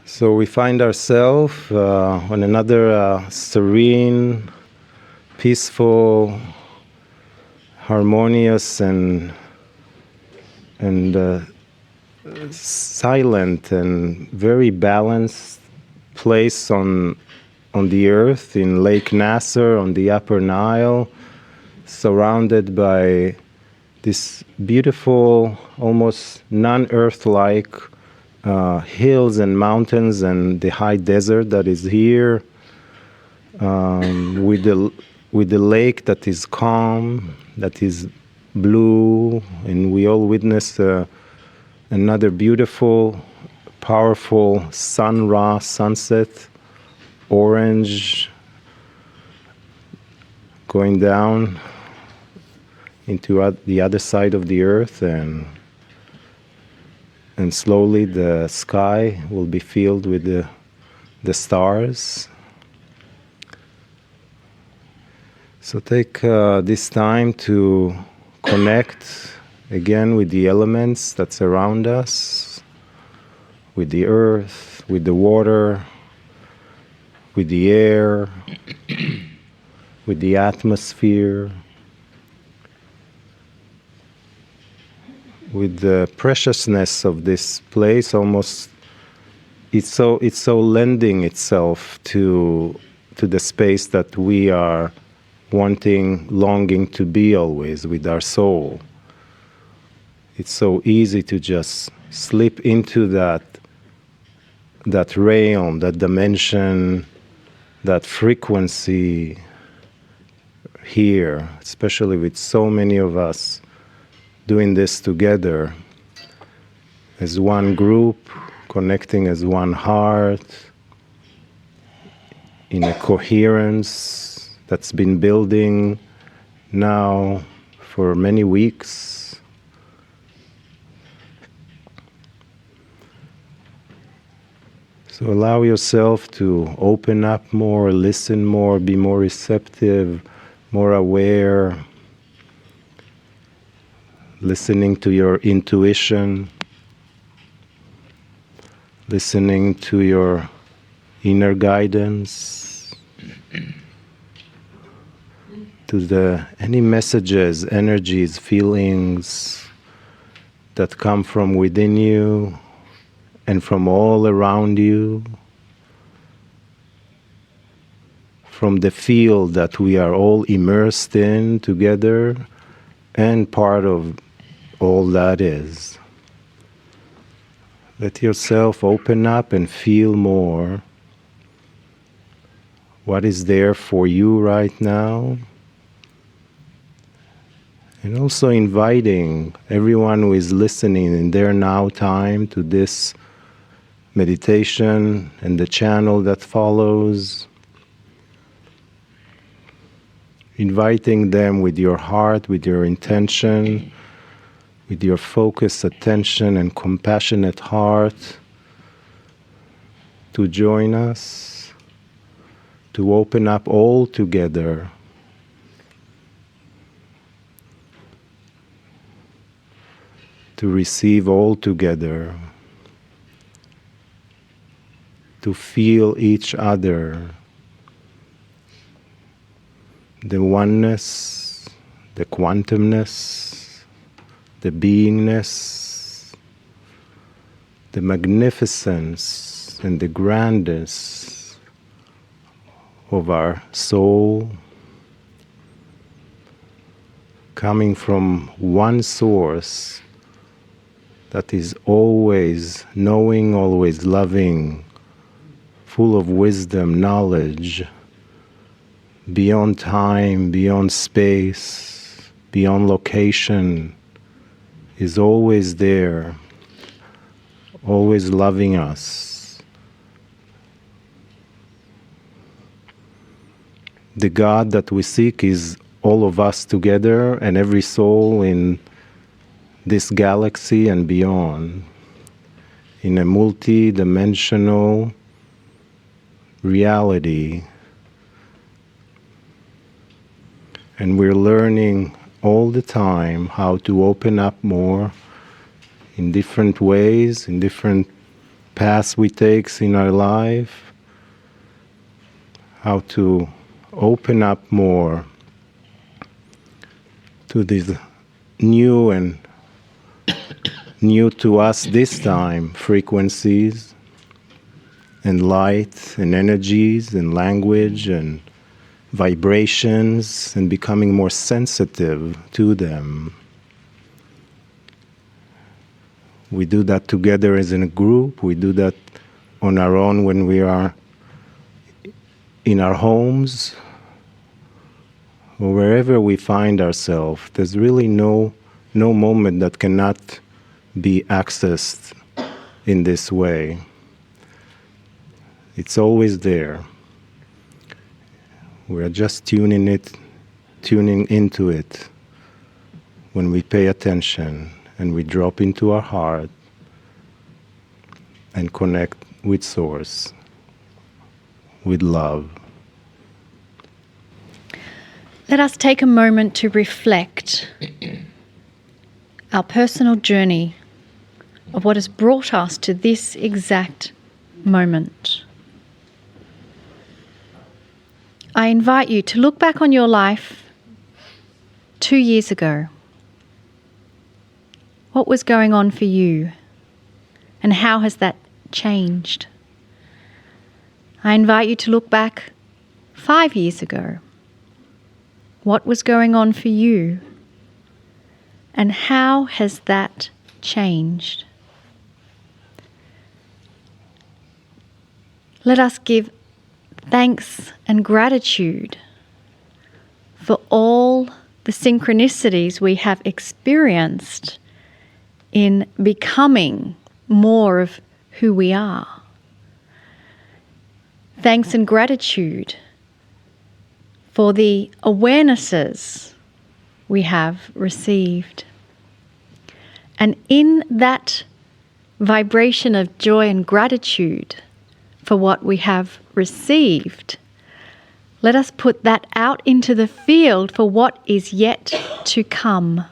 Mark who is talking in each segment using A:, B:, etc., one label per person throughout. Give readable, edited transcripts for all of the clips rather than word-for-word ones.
A: So we find ourselves on another serene, peaceful, harmonious and silent and very balanced place on the earth in Lake Nasser on the Upper Nile, surrounded by this beautiful, almost non-earth-like hills and mountains and the high desert that is here, with the lake that is calm, that is blue, and we all witness another beautiful, powerful sunset, orange, going down into the other side of the earth, and slowly the sky will be filled with the stars. So take this time to connect again with the elements that surround us, with the earth, with the water, with the air, with the atmosphere, with the preciousness of this place. Almost it's so lending itself to the space that we are longing to be always with our soul. It's so easy to just slip into that realm, that dimension, that frequency here, especially with so many of us doing this together as one group, connecting as one heart, in a coherence that's been building now for many weeks. So allow yourself to open up more, listen more, be more receptive, more aware, listening to your intuition, listening to your inner guidance, to any messages, energies, feelings that come from within you and from all around you, from the field that we are all immersed in together and part of all that is. Let yourself open up and feel more what is there for you right now. And also inviting everyone who is listening in their now time to this meditation and the channel that follows, inviting them with your heart, with your intention, with your focused attention and compassionate heart to join us, to open up all together, to receive all together, to feel each other, the oneness, the quantumness, the beingness, the magnificence and the grandness of our soul, coming from one source that is always knowing, always loving, full of wisdom, knowledge, beyond time, beyond space, beyond location, is always there, always loving us. The God that we seek is all of us together and every soul in this galaxy and beyond, in a multi-dimensional reality. And we're learning all the time how to open up more in different ways, in different paths we take in our life, how to open up more to these new and new to us this time frequencies and light and energies and language and vibrations, and becoming more sensitive to them. We do that together as in a group. We do that on our own when we are in our homes or wherever we find ourselves. There's really no moment that cannot be accessed in this way. It's always there. We're just tuning into it when we pay attention and we drop into our heart and connect with Source, with love.
B: Let us take a moment to reflect our personal journey of what has brought us to this exact moment. I invite you to look back on your life 2 years ago. What was going on for you, and how has that changed? I invite you to look back 5 years ago. What was going on for you, and how has that changed? Let us give thanks and gratitude for all the synchronicities we have experienced in becoming more of who we are. Thanks and gratitude for the awarenesses we have received. And in that vibration of joy and gratitude for what we have received, let us put that out into the field for what is yet to come.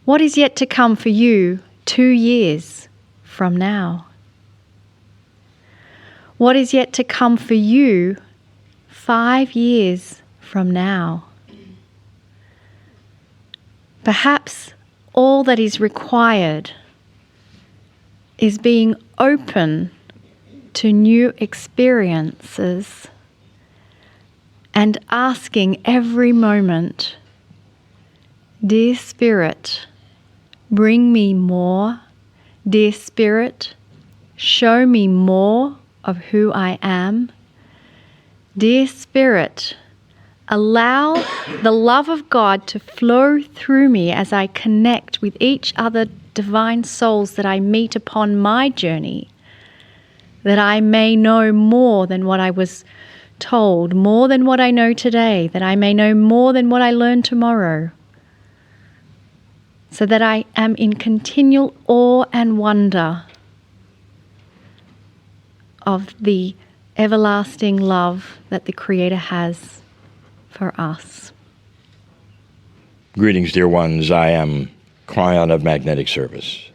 B: What is yet to come for you 2 years from now? What is yet to come for you 5 years from now? Perhaps all that is required is being open to new experiences and asking every moment, Dear Spirit, bring me more. Dear Spirit, show me more of who I am. Dear Spirit, allow the love of God to flow through me as I connect with each other divine souls that I meet upon my journey, that I may know more than what I was told, more than what I know today, that I may know more than what I learn tomorrow, so that I am in continual awe and wonder of the everlasting love that the Creator has for us.
C: Greetings, dear ones. I am Kryon of Magnetic Service.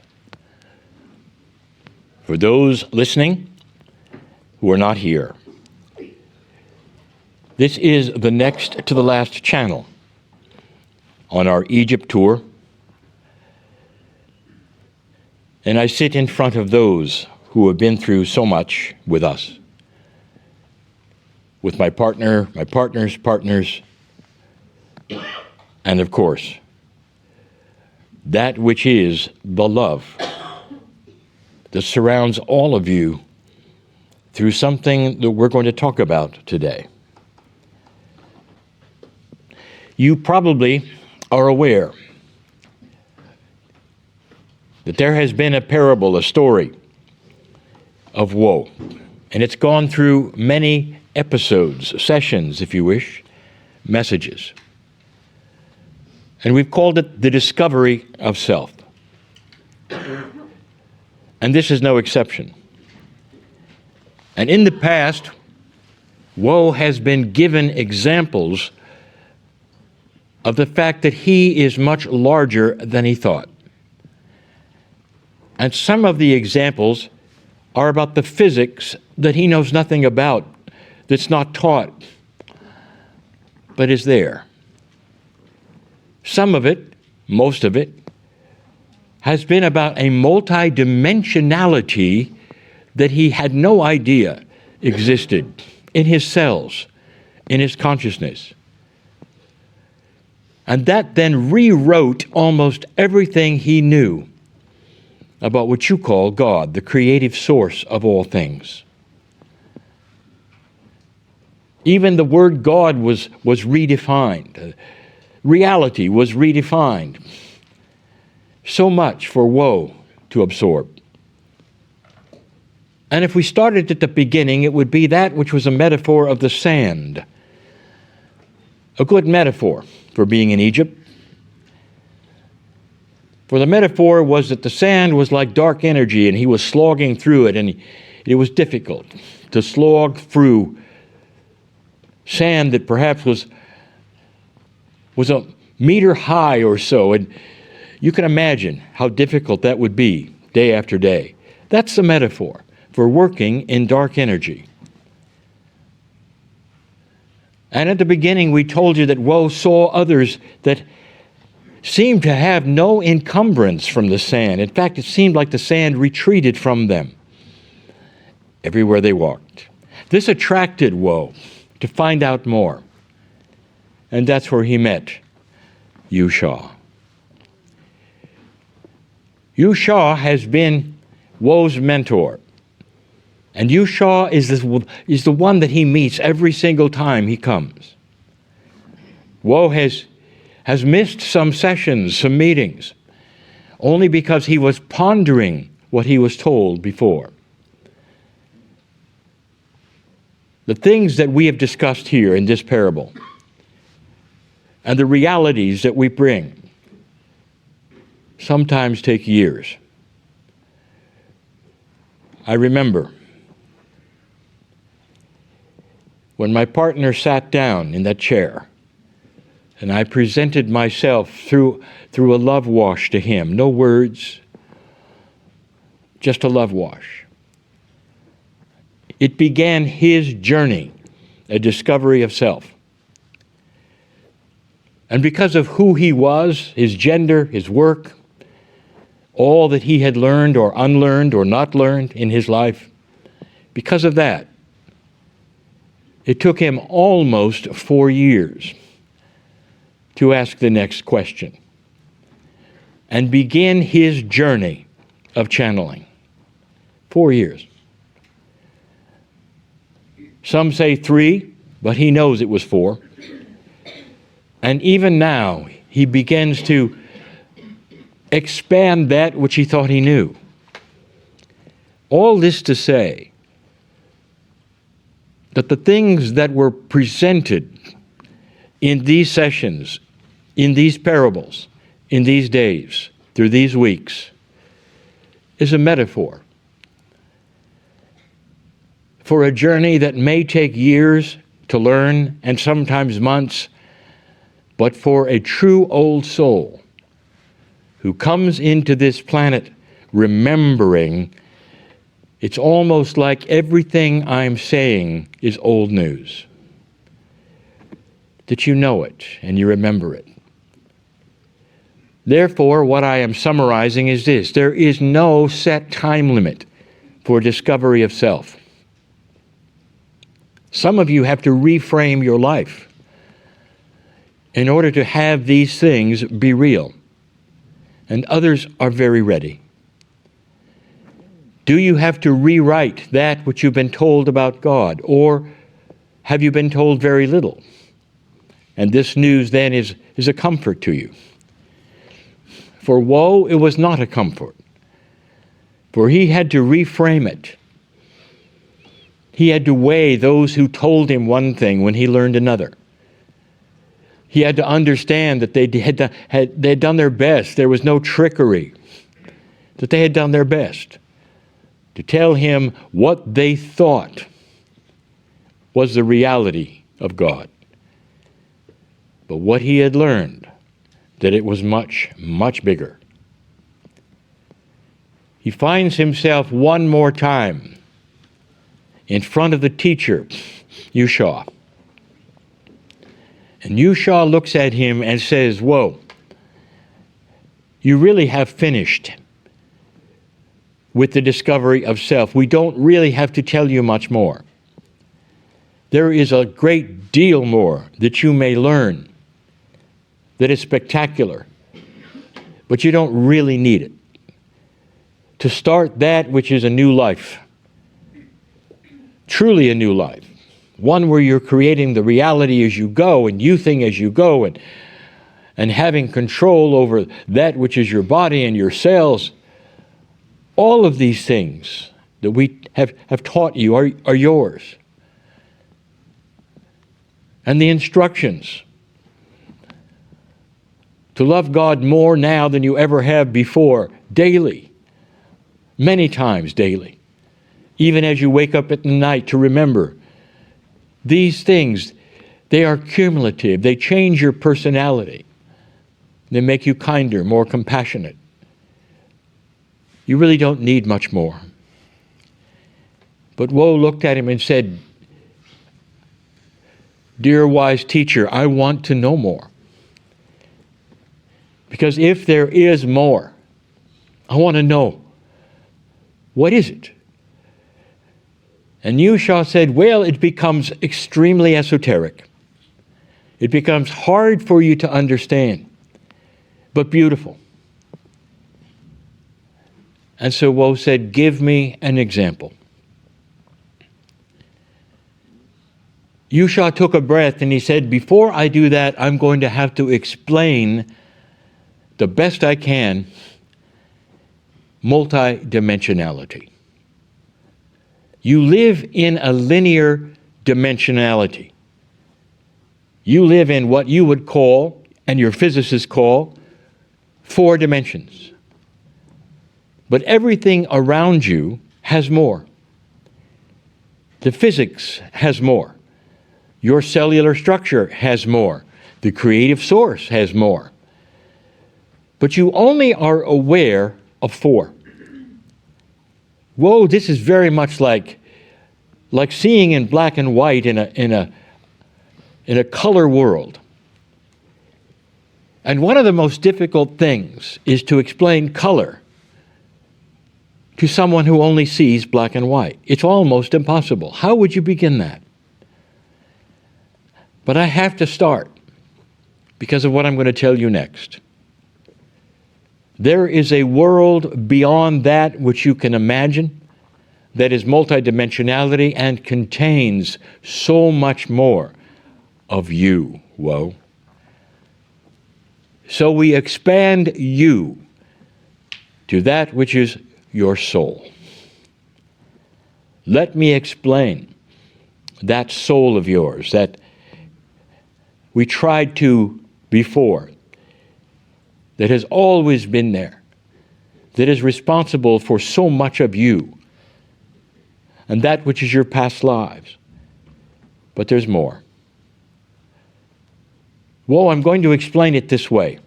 C: For those listening who are not here, this is the next to the last channel on our Egypt tour, and I sit in front of those who have been through so much with us, with my partner, my partner's partners, and of course, that which is the love that surrounds all of you through something that we're going to talk about today. You probably are aware that there has been a parable, a story of woe, and it's gone through many episodes, sessions, if you wish, messages. And we've called it the discovery of self. And this is no exception. And in the past, woe has been given examples of the fact that he is much larger than he thought. And some of the examples are about the physics that he knows nothing about, that's not taught, but is there. Some of it, most of it, has been about a multidimensionality that he had no idea existed in his cells, in his consciousness. And that then rewrote almost everything he knew about what you call God, the creative source of all things. Even the word God was redefined. Reality was redefined. So much for woe to absorb. And if we started at the beginning, it would be that which was a metaphor of the sand. A good metaphor for being in Egypt. For the metaphor was that the sand was like dark energy and he was slogging through it, and it was difficult to slog through sand that perhaps was a meter high or so, and you can imagine how difficult that would be day after day. That's the metaphor for working in dark energy. And at the beginning we told you that woe saw others that seemed to have no encumbrance from the sand. In fact, it seemed like the sand retreated from them everywhere they walked. This attracted woe to find out more. And that's where he met Yusha. Yusha has been woe's mentor. And Yusha is the one that he meets every single time he comes. Woe has missed some sessions, some meetings, only because he was pondering what he was told before. The things that we have discussed here in this parable and the realities that we bring sometimes take years. I remember when my partner sat down in that chair and I presented myself through a love wash to him. No words, just a love wash. It began his journey, a discovery of self. And because of who he was, his gender, his work, all that he had learned or unlearned or not learned in his life, because of that, it took him almost 4 years to ask the next question and begin his journey of channeling. 4 years. Some say 3, but he knows it was 4. And even now, he begins to expand that which he thought he knew. All this to say that the things that were presented in these sessions, in these parables, in these days, through these weeks, is a metaphor for a journey that may take years to learn and sometimes months, but for a true old soul who comes into this planet remembering, it's almost like everything I'm saying is old news. That you know it and you remember it. Therefore, what I am summarizing is this: there is no set time limit for discovery of self. Some of you have to reframe your life in order to have these things be real, and others are very ready. Do you have to rewrite that which you've been told about God, or have you been told very little? And this news then is a comfort to you. For woe, it was not a comfort, for he had to reframe it. He had to weigh those who told him one thing when he learned another. He had to understand that they had done their best. There was no trickery. That they had done their best to tell him what they thought was the reality of God. But what he had learned, that it was much, much bigger. he finds himself one more time in front of the teacher, Yusha. And Yusha looks at him and says, "Whoa, you really have finished with the discovery of self. We don't really have to tell you much more. There is a great deal more that you may learn that is spectacular, but you don't really need it to start that which is a new life, truly a new life, one where you're creating the reality as you go and youthing as you go and having control over that which is your body and your cells. All of these things that we have taught you are yours. And the instructions to love God more now than you ever have before, daily, many times daily, even as you wake up at night, to remember these things. They are cumulative. They change your personality. They make you kinder, more compassionate. You really don't need much more." But Woe looked at him and said, "Dear wise teacher, I want to know more. Because if there is more, I want to know, what is it?" And Yusha said, "Well, it becomes extremely esoteric. It becomes hard for you to understand, but beautiful." And so Woe said, "Give me an example." Yusha took a breath and he said, "Before I do that, I'm going to have to explain the best I can multidimensionality. You live in a linear dimensionality. You live in what you would call, and your physicists call, 4 dimensions. But everything around you has more. The physics has more. Your cellular structure has more. The creative source has more. But you only are aware of 4. Whoa, this is very much like seeing in black and white in a color world. And one of the most difficult things is to explain color to someone who only sees black and white. It's almost impossible. How would you begin that? But I have to start because of what I'm going to tell you next. There is a world beyond that which you can imagine that is multidimensionality and contains so much more of you, Woe. So we expand you to that which is your soul. Let me explain that soul of yours that we tried to before, that has always been there, that is responsible for so much of you, and that which is your past lives. But there's more. Well, I'm going to explain it this way.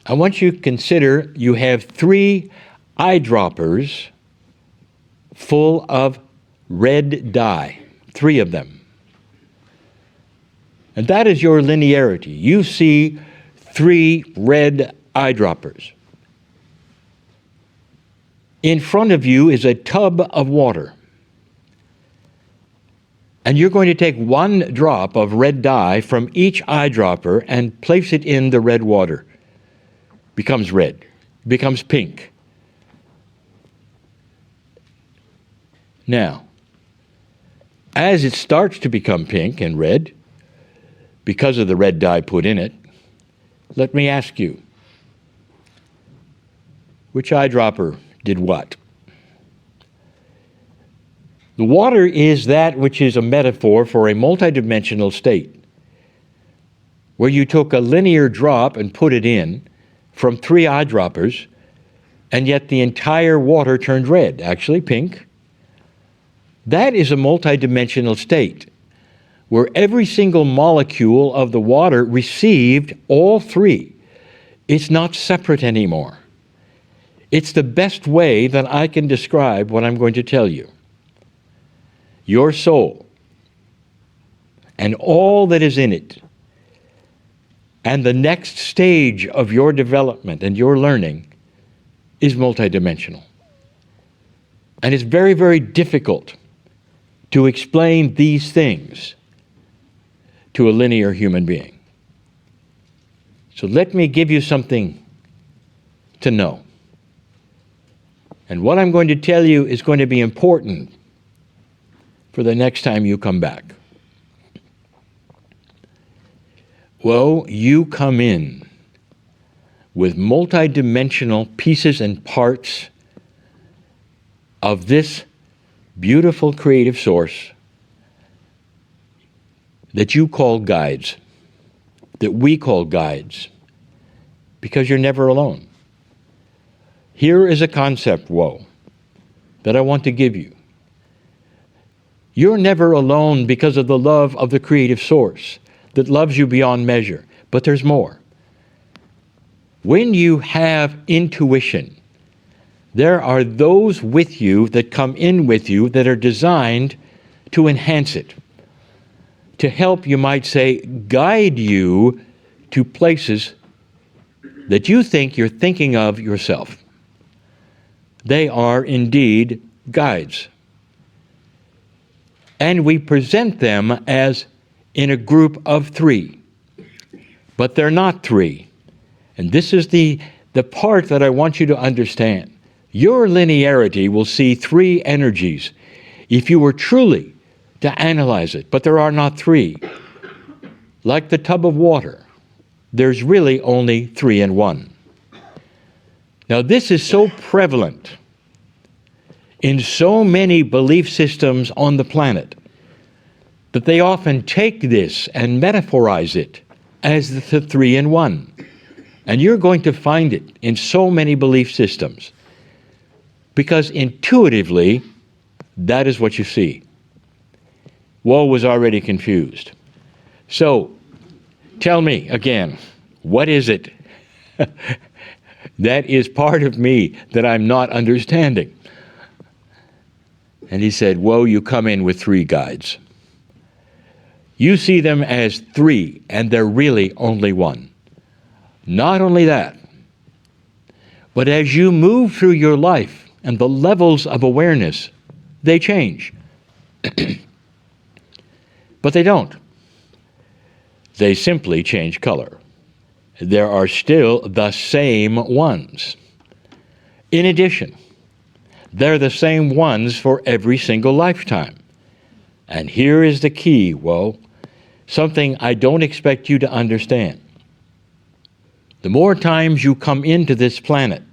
C: I want you to consider you have 3 eyedroppers full of red dye, 3 of them. And that is your linearity. You see 3 red eyedroppers. In front of you is a tub of water. And you're going to take 1 drop of red dye from each eyedropper and place it in the red water. Becomes red, becomes pink. Now, as it starts to become pink and red, because of the red dye put in it, let me ask you, which eyedropper did what? The water is that which is a metaphor for a multidimensional state, where you took a linear drop and put it in from 3 eyedroppers, and yet the entire water turned red, actually pink. That is a multidimensional state, where every single molecule of the water received all 3. It's not separate anymore. It's the best way that I can describe what I'm going to tell you. Your soul and all that is in it, and the next stage of your development and your learning is multidimensional. And it's very, very difficult to explain these things to a linear human being. So let me give you something to know. And what I'm going to tell you is going to be important for the next time you come back. Well, you come in with multidimensional pieces and parts of this beautiful creative source that you call guides, that we call guides, because you're never alone. Here is a concept, woe, that I want to give you. You're never alone because of the love of the creative source that loves you beyond measure. But there's more. When you have intuition, there are those with you that come in with you that are designed to enhance it, to help, you might say, guide you to places that you think you're thinking of yourself. They are indeed guides. And we present them as in a group of 3. But they're not 3. And this is the part that I want you to understand. Your linearity will see 3 energies if you were truly to analyze it. But there are not 3. Like the tub of water, there's really only 3 in 1. Now this is so prevalent in so many belief systems on the planet that they often take this and metaphorize it as the 3 in 1. And you're going to find it in so many belief systems because intuitively that is what you see. Woe was already confused. So tell me again, what is it that is part of me that I'm not understanding? And he said, woe, you come in with 3 guides. You see them as 3, and they're really only 1. Not only that, but as you move through your life and the levels of awareness, they change. But they don't. They simply change color. There are still the same ones. In addition, they're the same ones for every single lifetime. And here is the key, woe, something I don't expect you to understand. The more times you come into this planet,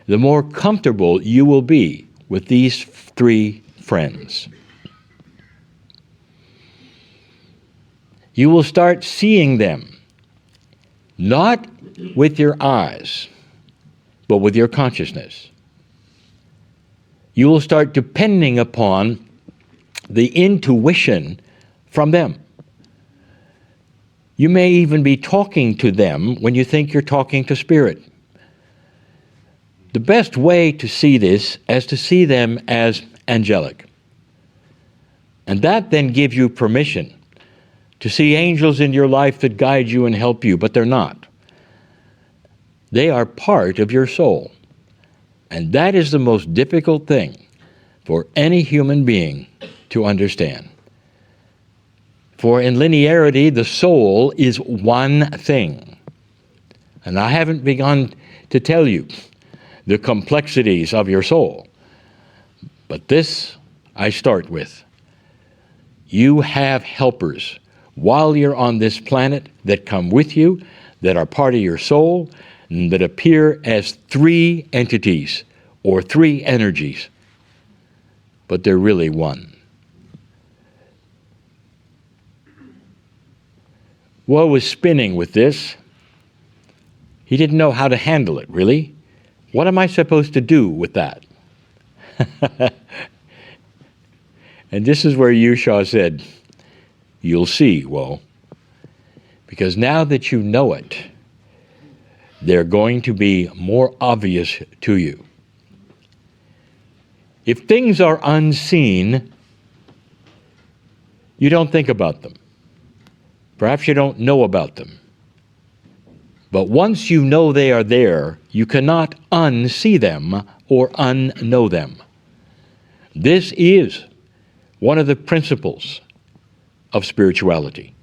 C: the more comfortable you will be with these 3 friends. You will start seeing them, not with your eyes, but with your consciousness. You will start depending upon the intuition from them. You may even be talking to them when you think you're talking to spirit. The best way to see this is to see them as angelic. And that then gives you permission to see angels in your life that guide you and help you, but they're not. They are part of your soul. And that is the most difficult thing for any human being to understand. For in linearity, the soul is one thing. And I haven't begun to tell you the complexities of your soul. But this I start with. You have helpers while you're on this planet that come with you, that are part of your soul, and that appear as 3 entities or 3 energies. But they're really 1. Woe was spinning with this. He didn't know how to handle it, really. What am I supposed to do with that? And this is where Yusha said, you'll see, woe. Because now that you know it, they're going to be more obvious to you. If things are unseen, you don't think about them. Perhaps you don't know about them. But once you know they are there, you cannot unsee them or unknow them. This is one of the principles of spirituality.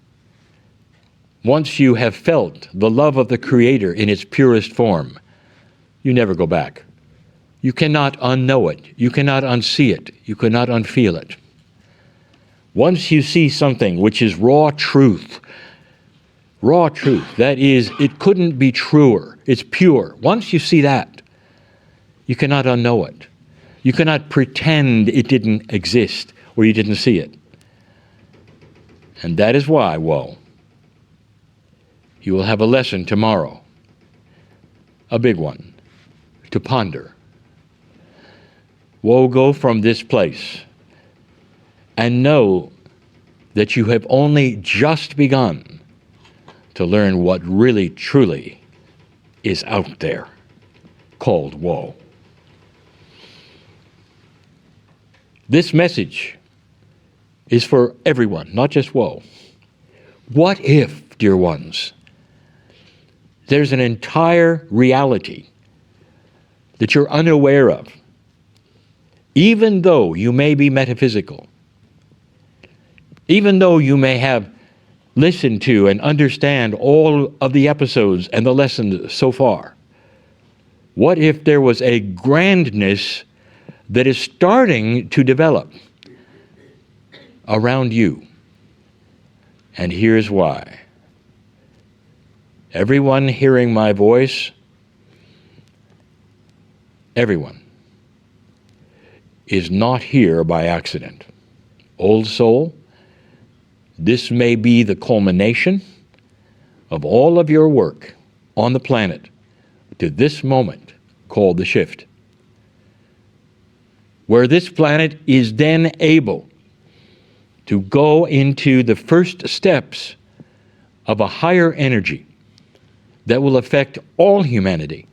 C: Once you have felt the love of the Creator in its purest form, you never go back. You cannot unknow it. You cannot unsee it. You cannot unfeel it. Once you see something which is raw truth, that is, it couldn't be truer. It's pure. Once you see that, you cannot unknow it. You cannot pretend it didn't exist or you didn't see it. And that is why, woe, you will have a lesson tomorrow, a big one, to ponder. Woe, go from this place and know that you have only just begun to learn what really, truly is out there, called woe. This message is for everyone, not just woe. What if, dear ones, there's an entire reality that you're unaware of, even though you may be metaphysical, even though you may have listened to and understand all of the episodes and the lessons so far? What if there was a grandness that is starting to develop around you? And here's why. Everyone hearing my voice, everyone is not here by accident. Old soul, this may be the culmination of all of your work on the planet to this moment called the shift, where this planet is then able to go into the first steps of a higher energy that will affect all humanity.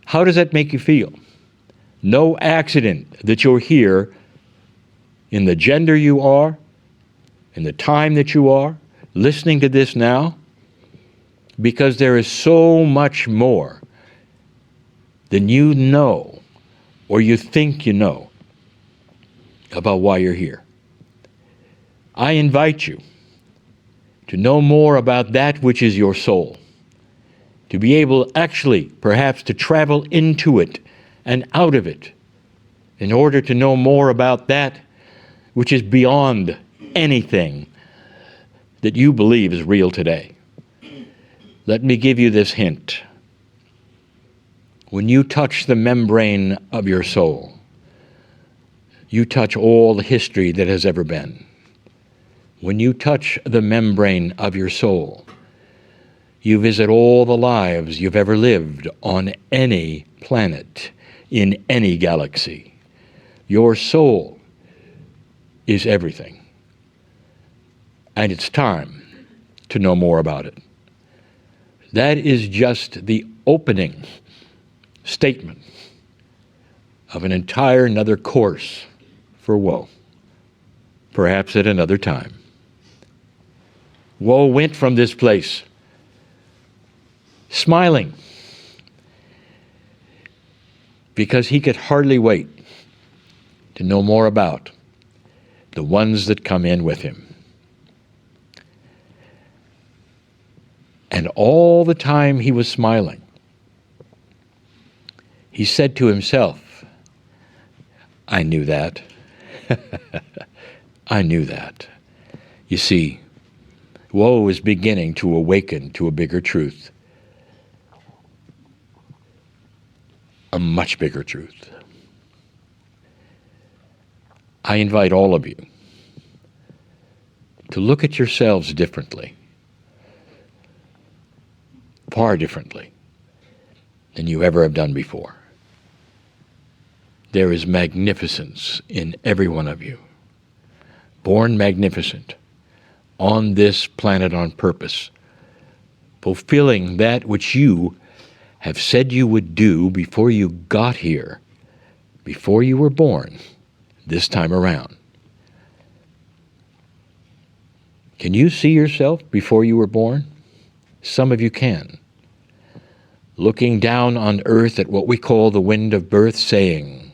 C: How does that make you feel? No accident that you're here in the gender you are, in the time that you are, listening to this now, because there is so much more than you know or you think you know about why you're here. I invite you to know more about that which is your soul, to be able actually perhaps to travel into it and out of it in order to know more about that which is beyond anything that you believe is real today. Let me give you this hint. When you touch the membrane of your soul, you touch all the history that has ever been. When you touch the membrane of your soul, you visit all the lives you've ever lived on any planet, in any galaxy. Your soul is everything. And it's time to know more about it. That is just the opening statement of an entire another course for woe, perhaps at another time. Woe went from this place smiling because he could hardly wait to know more about the ones that come in with him. And all the time he was smiling, he said to himself, I knew that. I knew that. You see, woe is beginning to awaken to a bigger truth, a much bigger truth. I invite all of you to look at yourselves differently, far differently than you ever have done before. There is magnificence in every one of you, born magnificent, on this planet on purpose, fulfilling that which you have said you would do before you got here, before you were born, this time around. Can you see yourself before you were born? Some of you can. Looking down on earth at what we call the wind of birth, saying,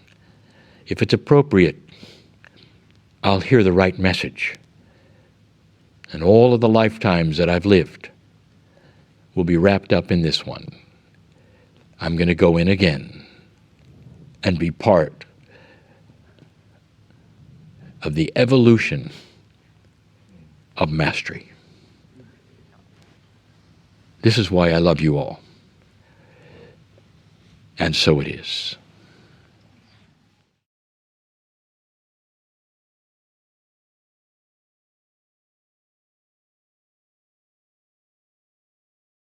C: if it's appropriate, I'll hear the right message. And all of the lifetimes that I've lived will be wrapped up in this one. I'm going to go in again and be part of the evolution of mastery. This is why I love you all. And so it is.